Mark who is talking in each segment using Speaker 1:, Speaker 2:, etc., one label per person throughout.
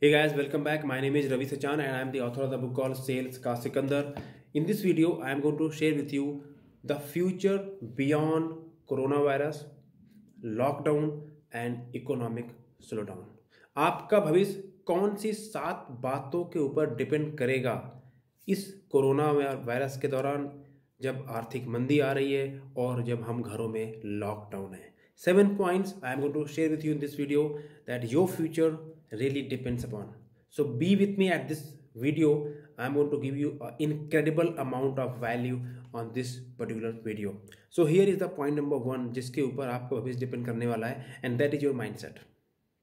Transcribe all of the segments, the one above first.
Speaker 1: Hey guys, welcome back. My name is Ravi Sachan and I am the author of the book called Sales Ka Sikandar. In this video, I am going to share with you the future beyond coronavirus, lockdown and economic slowdown. आपका भविष्य कौन सी 7 बातों के ऊपर depend करेगा इस corona virus के दौरान, जब आर्थिक मंदी आ रही है और जब हम घरों में लॉकडाउन है. 7 points I am going to share with you in this video that your future really depends upon. So be with me at this video. I am going to give you an incredible amount of value on this particular video. So here is the point number 1 जिसके ऊपर आपका भविष्य depend करने वाला है, and that is your mindset.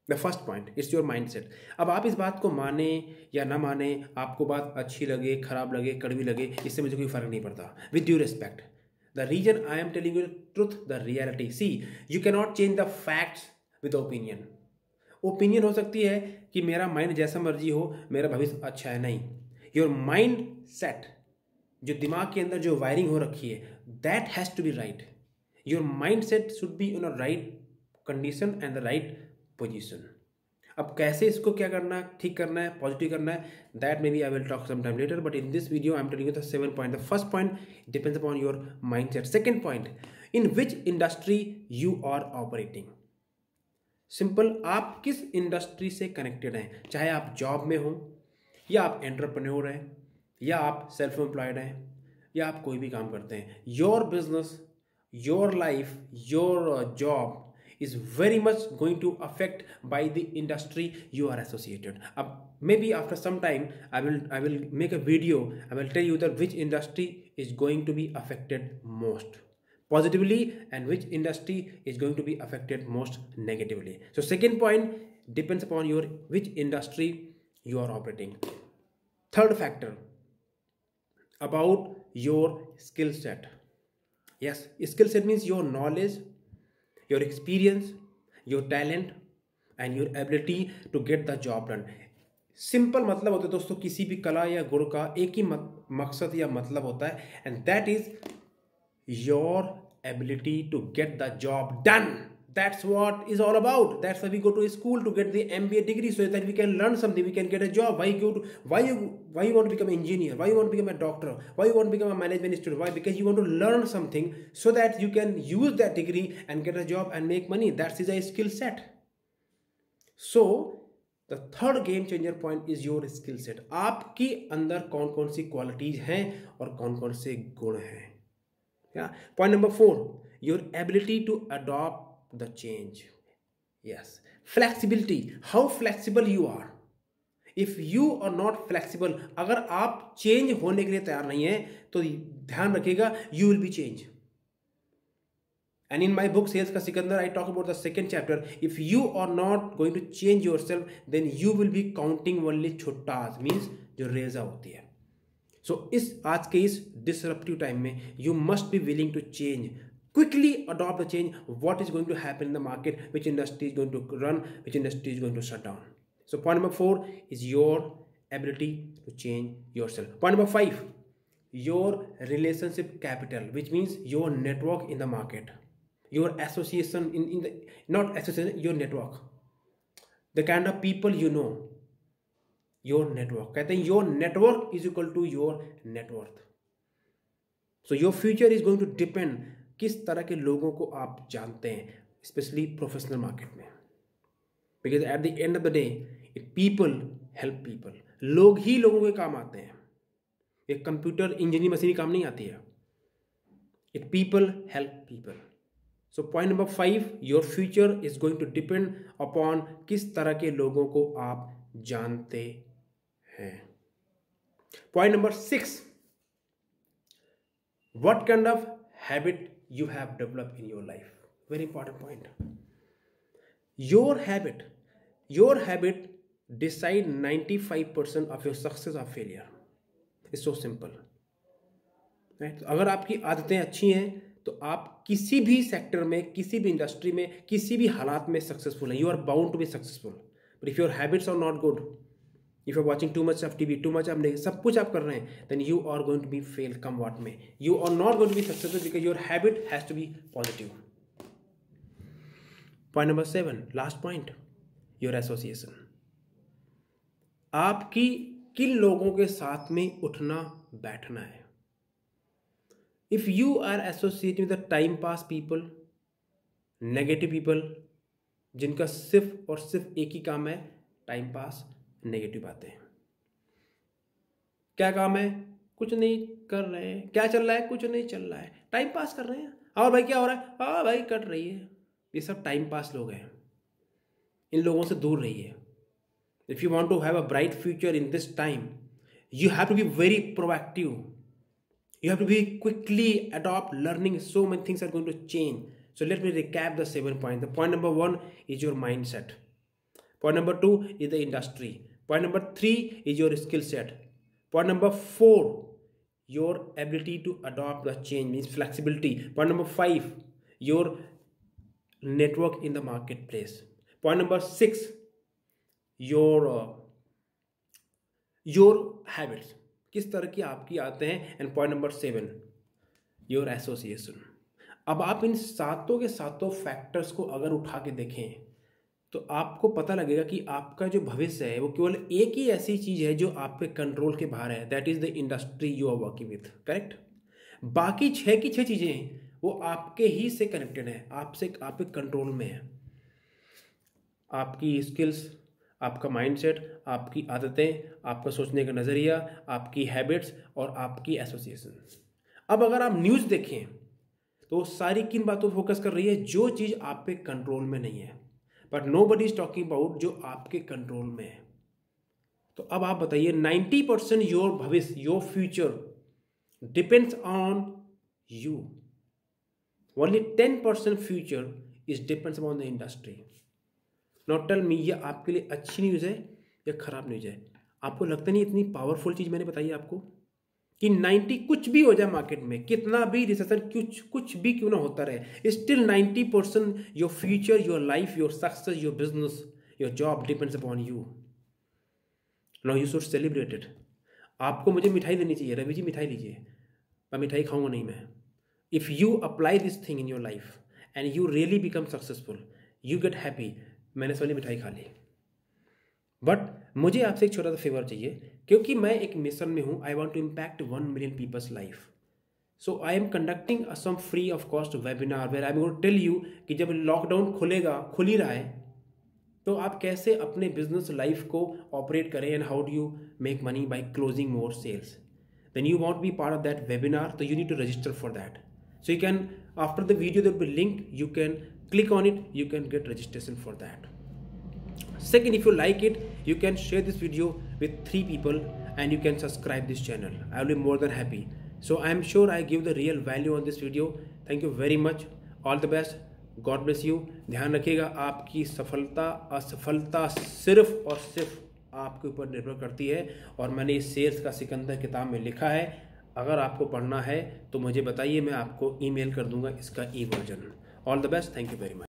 Speaker 1: The first point is your mindset. अब आप इस बात को माने या ना माने, आपको बात अच्छी लगे, खराब लगे, कड़वी लगे, इससे मुझे कोई फर्क नहीं पड़ता. With due respect, the reason I am telling you the truth, the reality. See, you cannot change the facts with opinion. Opinion हो सकती है कि मेरा माइंड जैसा मर्जी हो, मेरा भविष्य अच्छा है, नहीं. योर माइंड सेट, जो दिमाग के अंदर जो वायरिंग हो रखी है, that has to be right. Your mind set should be in a right condition and the right position. अब कैसे इसको क्या करना है, ठीक करना है, पॉजिटिव करना है, that may be I will talk some time later, but in this video I am telling you the 7 point. The first point depends upon your mind set. Second point, in which industry you are operating. Simple, आप किस industry से connected हैं, चाहे आप job में हो, या आप एंटरप्रेन्योर हैं, या आप सेल्फ एम्प्लॉयड हैं, या आप कोई भी काम करते हैं. Your business, your life, your job is very much going to affect by the industry you are associated. Maybe after some time I will make a video. I will tell you that which industry is going to be affected most positively and which industry is going to be affected most negatively. So second point depends upon your which industry you are operating. Third factor, about your skill set. Yes, skill set means your knowledge, your experience, your talent and your ability to get the job done. Simple मतलब होता है दोस्तों किसी भी कला या गुण का एक ही मकसद या मतलब होता है, and that is your ability to get the job done. That's what is all about. That's why we go to school to get the MBA degree, so that we can learn something, we can get a job. Why you want to become an engineer? Why you want to become a doctor? Why you want to become a management student? Why? Because you want to learn something so that you can use that degree and get a job and make money. That is a skill set. So the third game changer point is your skill set. आपकी अंदर कौन कौन सी qualities हैं और कौन कौन से गुण हैं. Point number 4, your ability to adopt the change. Yes, flexibility. How flexible you are. If you are not flexible, अगर आप चेंज होने के लिए तैयार नहीं है तो ध्यान रखिएगा, you will be change. And in my book Sales Ka Sikandar, I talk about the second chapter. If you are not going to change yourself, then you will be counting only छोटास, means जो रेजा होती है. So इस आज के इस disruptive time में you must be willing to change. Quickly adopt the change. What is going to happen in the market? Which industry is going to run? Which industry is going to shut down? So point number 4 is your ability to change yourself. Point number 5, your relationship capital, which means your network in the market, your association in the not association, your network, the kind of people you know, your network. कहते हैं your network is equal to your net worth. So your future is going to depend किस तरह के लोगों को आप जानते हैं, स्पेशली प्रोफेशनल मार्केट में. Because at the end of the day it people help people. लोग ही लोगों के काम आते हैं. एक कंप्यूटर इंजीनियरिंग मशीन काम नहीं आती है. It people help people. So point number 5, your future is going to depend upon किस तरह के लोगों को आप जानते हैं. Point number 6, what kind of habit you have developed in your life. Very important point. Your habit decide 95% of your success or failure. It's so simple, right? अगर आपकी आदतें अच्छी हैं तो आप किसी भी सेक्टर में, किसी भी इंडस्ट्री में, किसी भी हालात में सक्सेसफुल हैं. You are bound to be successful. But if your habits are not good, if you're watching too much of TV, too much of सब कुछ आप कर रहे हैं, then you are going to be fail come what may. You are not going to be successful because your habit has to be positive. Point number 7, last point, your association. आपकी किन लोगों के साथ में उठना बैठना है। If you are associated with the time pass people, negative people, जिनका सिर्फ और सिर्फ एक ही काम है टाइम पास, नेगेटिव बातें, क्या काम है, कुछ नहीं कर रहे हैं, क्या चल रहा है, कुछ नहीं चल रहा है, टाइम पास कर रहे हैं, और भाई क्या हो रहा है, हाँ भाई कट रही है, ये सब टाइम पास लोग हैं। इन लोगों से दूर रहिए। If you want to have a bright future in this time, you have to be very proactive. You have to be quickly adopt learning. So many things are going to change. So let me recap the 7 points. The point number 1 is your mindset. Point number 2 is the industry. Point number 3 is your skill set. Point number 4, your ability to adopt the change, means flexibility. Point number 5, your network in the marketplace. Point number 6, your habits, किस तरह की आपकी आते हैं। And point number 7, your association. अब आप इन सातों के सातों फैक्टर्स को अगर उठा के देखें तो आपको पता लगेगा कि आपका जो भविष्य है वो केवल एक ही ऐसी चीज़ है जो आपके कंट्रोल के बाहर है, that is the industry you are working with, correct. बाकी 6 की 6 चीज़ें वो आपके ही से कनेक्टेड है, आपके कंट्रोल में है। आपकी स्किल्स, आपका माइंडसेट, आपकी आदतें, आपका सोचने का नज़रिया, आपकी हैबिट्स और आपकी एसोसिएशन। अब अगर आप न्यूज़ देखें तो सारी किन बातों पर फोकस कर रही है, जो चीज़ आप पे कंट्रोल में नहीं है, but nobody is talking about जो आपके कंट्रोल में है। तो अब आप बताइए, 90% योर भविष्य, your future depends on you, only 10% future is depends on the industry. Not tell me, ये आपके लिए अच्छी न्यूज़ है या खराब न्यूज़ है। आपको लगता नहीं इतनी पावरफुल चीज़ मैंने बताई आपको कि 90 कुछ भी हो जाए मार्केट में, कितना भी रिसेशन कुछ भी क्यों ना होता रहे, still 90% your future, your life, your success, your business, your job depends upon you. Now you should celebrate it. आपको मुझे मिठाई देनी चाहिए, रवि जी मिठाई लीजिए, मैं मिठाई खाऊंगा नहीं मैं। If you apply this thing in your life and you really become successful, you get happy, मैंने वाली मिठाई खा ली। बट मुझे आपसे एक छोटा सा फेवर चाहिए, क्योंकि मैं एक मिशन में हूँ, I want to impact 1 million peoples life. So I am conducting some free of cost webinar where I am going to tell you कि जब लॉकडाउन खुल ही रहा है तो आप कैसे अपने बिजनेस लाइफ को ऑपरेट करें and how do you make money by closing more sales. Then you want be part of that webinar, तो you need to register for that. So you can, after the video there will be link, you can click on it, you can get registration for that. Second, if you like it, you can share this video with 3 people and you can subscribe this channel. I will be more than happy. So I am sure I give the real value on this video. Thank you very much. All the best. God bless you. ध्यान रखिएगा, आपकी सफलता असफलता सिर्फ और सिर्फ आपके ऊपर निर्भर करती है, और मैंने इस सेल्स का सिकंदर किताब में लिखा है। अगर आपको पढ़ना है तो मुझे बताइए, मैं आपको ईमेल कर दूंगा इसका e version. All the best, thank you very much.